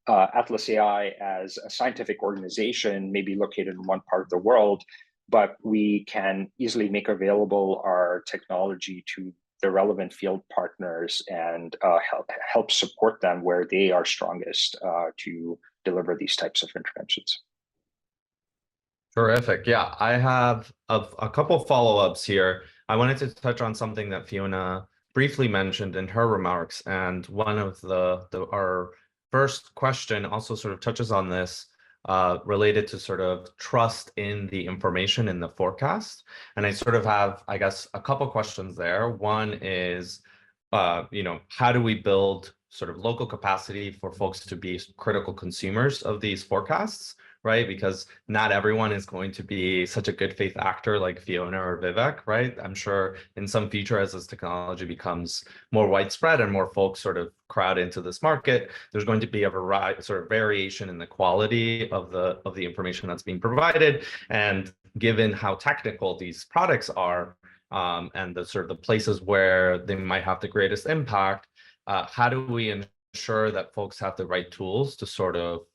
Atlas AI, as a scientific organization, may be located in one part of the world, but we can easily make available our technology to the relevant field partners and help support them where they are strongest to deliver these types of interventions. Terrific. Yeah, I have a couple follow-ups here. I wanted to touch on something that Fiona briefly mentioned in her remarks, and one of our first question also sort of touches on this, related to sort of trust in the information in the forecast. And I sort of have, I guess, a couple questions there. One is, how do we build sort of local capacity for folks to be critical consumers of these forecasts, right? Because not everyone is going to be such a good faith actor like Fiona or Vivek, right? I'm sure in some future, as this technology becomes more widespread and more folks sort of crowd into this market, there's going to be a variety, sort of variation in the quality of the information that's being provided. And given how technical these products are, and the sort of the places where they might have the greatest impact, how do we ensure that folks have the right tools to sort of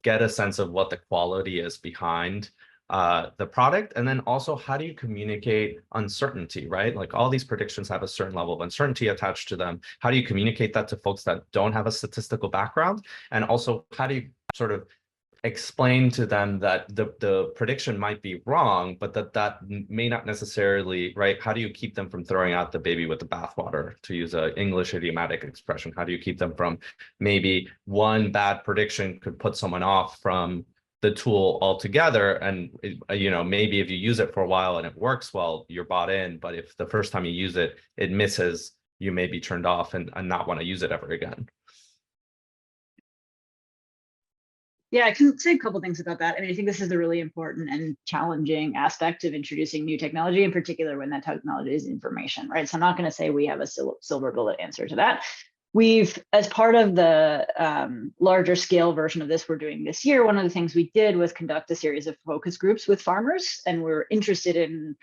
get a sense of what the quality is behind the product? And then also, how do you communicate uncertainty, right? Like, all these predictions have a certain level of uncertainty attached to them. How do you communicate that to folks that don't have a statistical background? And also, how do you sort of explain to them that the prediction might be wrong, but that may not necessarily, right? How do you keep them from throwing out the baby with the bathwater, to use an English idiomatic expression? How do you keep them from, maybe one bad prediction could put someone off from the tool altogether, and maybe if you use it for a while and it works well, you're bought in, but if the first time you use it, it misses, you may be turned off and not want to use it ever again. Yeah, I can say a couple things about that. I mean, I think this is a really important and challenging aspect of introducing new technology, in particular when that technology is information, right? So I'm not going to say we have a silver bullet answer to that. We've, as part of the larger scale version of this we're doing this year, one of the things we did was conduct a series of focus groups with farmers, and we're interested in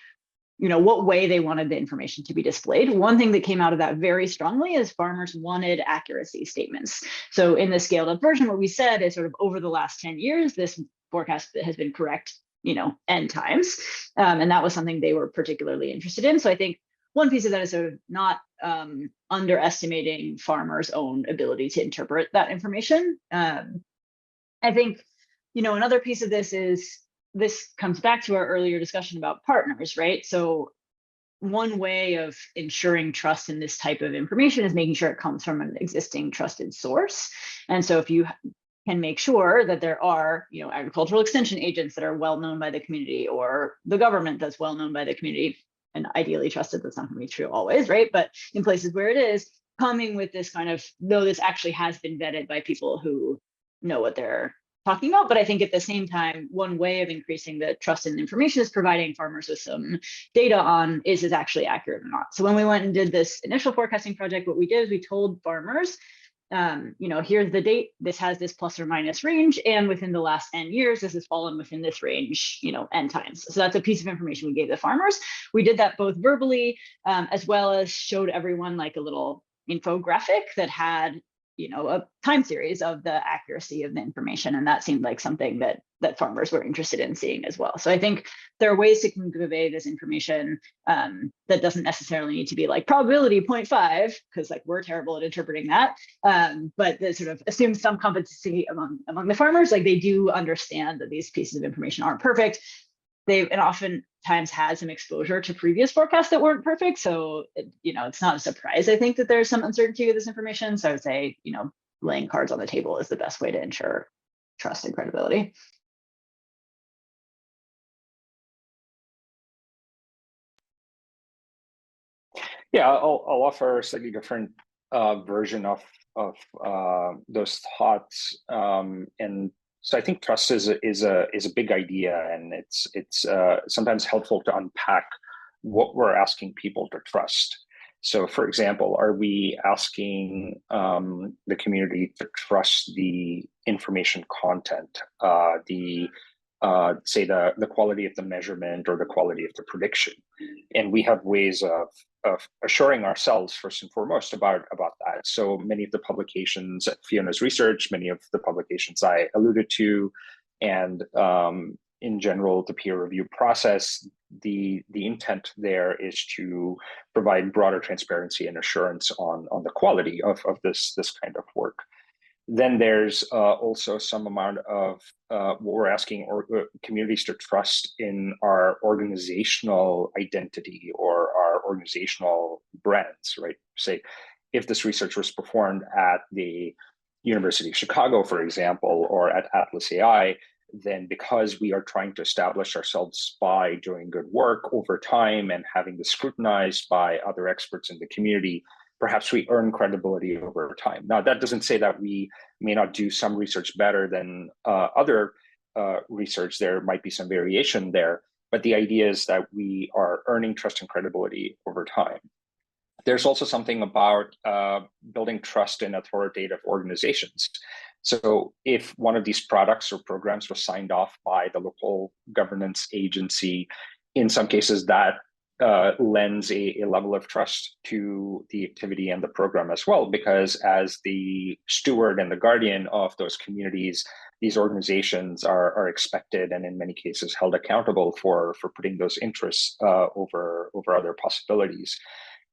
what way they wanted the information to be displayed. One thing that came out of that very strongly is farmers wanted accuracy statements. So in the scaled up version, what we said is sort of, over the last 10 years, this forecast has been correct, N times. And that was something they were particularly interested in. So I think one piece of that is sort of not underestimating farmers' own ability to interpret that information. I think, another piece of this is, this comes back to our earlier discussion about partners, right? So one way of ensuring trust in this type of information is making sure it comes from an existing trusted source. And so if you can make sure that there are, agricultural extension agents that are well known by the community, or the government that's well known by the community, and ideally trusted, that's not going to be true always, right? But in places where it is, coming with this kind of, no, this actually has been vetted by people who know what they're talking about. But I think at the same time, one way of increasing the trust in information is providing farmers with some data on is it actually accurate or not. So when we went and did this initial forecasting project, what we did is we told farmers, here's the date, this has this plus or minus range, and within the last n years, this has fallen within this range, n times. So that's a piece of information we gave the farmers. We did that both verbally, as well as showed everyone like a little infographic that had a time series of the accuracy of the information. And that seemed like something that farmers were interested in seeing as well. So I think there are ways to convey this information that doesn't necessarily need to be like probability 0.5, because like we're terrible at interpreting that. But that sort of assumes some competency among the farmers. Like they do understand that these pieces of information aren't perfect. They've oftentimes had some exposure to previous forecasts that weren't perfect. So, it's not a surprise, I think, that there's some uncertainty with this information. So I would say, laying cards on the table is the best way to ensure trust and credibility. Yeah, I'll offer a slightly different version of those thoughts, and so I think trust is a big idea, and it's sometimes helpful to unpack what we're asking people to trust. So, for example, are we asking the community to trust the information content, say the quality of the measurement or the quality of the prediction? And we have ways of assuring ourselves first and foremost about that. So many of the publications at Fiona's research, many of the publications I alluded to, and in general, the peer review process, the intent there is to provide broader transparency and assurance on the quality of this kind of work. Then there's also some amount of what we're asking communities to trust in our organizational identity or our organizational brands, right? Say, if this research was performed at the University of Chicago, for example, or at Atlas AI, then because we are trying to establish ourselves by doing good work over time and having this scrutinized by other experts in the community, perhaps we earn credibility over time. Now, that doesn't say that we may not do some research better than other research. There might be some variation there, but the idea is that we are earning trust and credibility over time. There's also something about building trust in authoritative organizations. So if one of these products or programs was signed off by the local governance agency, in some cases that lends a level of trust to the activity and the program as well, because as the steward and the guardian of those communities, these organizations are expected and in many cases held accountable for putting those interests over other possibilities.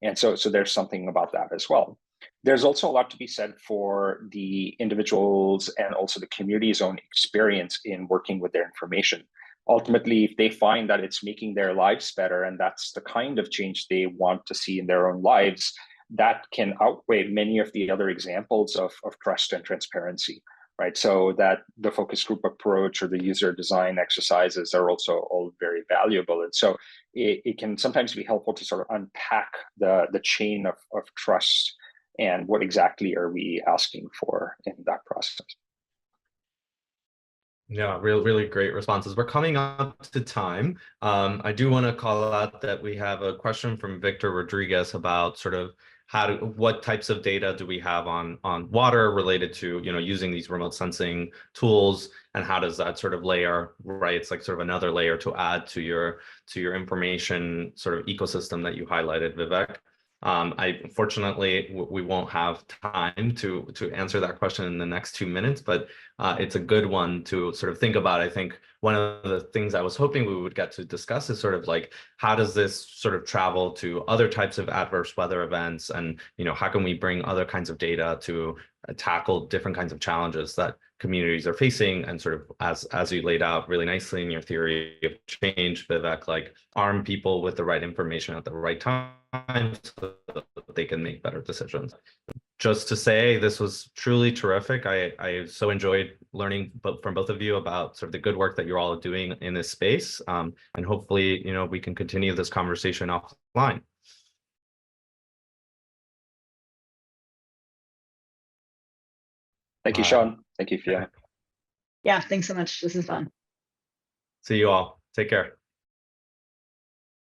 And so there's something about that as well. There's also a lot to be said for the individuals and also the community's own experience in working with their information. Ultimately, if they find that it's making their lives better and that's the kind of change they want to see in their own lives, that can outweigh many of the other examples of trust and transparency, right? So that the focus group approach or the user design exercises are also all very valuable. And so it can sometimes be helpful to sort of unpack the chain of trust and what exactly are we asking for in that process. Yeah, really great responses. We're coming up to time. I do want to call out that we have a question from Victor Rodriguez about sort of what types of data do we have on water related to using these remote sensing tools, and how does that sort of layer, right? It's like sort of another layer to add to your information sort of ecosystem that you highlighted, Vivek. Unfortunately, we won't have time to answer that question in the next 2 minutes, but it's a good one to sort of think about. I think one of the things I was hoping we would get to discuss is sort of like, how does this sort of travel to other types of adverse weather events, and how can we bring other kinds of data to tackle different kinds of challenges that communities are facing, and sort of as you laid out really nicely in your theory of change, Vivek, like arm people with the right information at the right time so that they can make better decisions. Just to say, this was truly terrific. I so enjoyed learning from both of you about sort of the good work that you're all doing in this space, and hopefully we can continue this conversation offline. Thank you, Sean. Thank you, Fiona. Yeah, thanks so much. This is fun. See you all. Take care.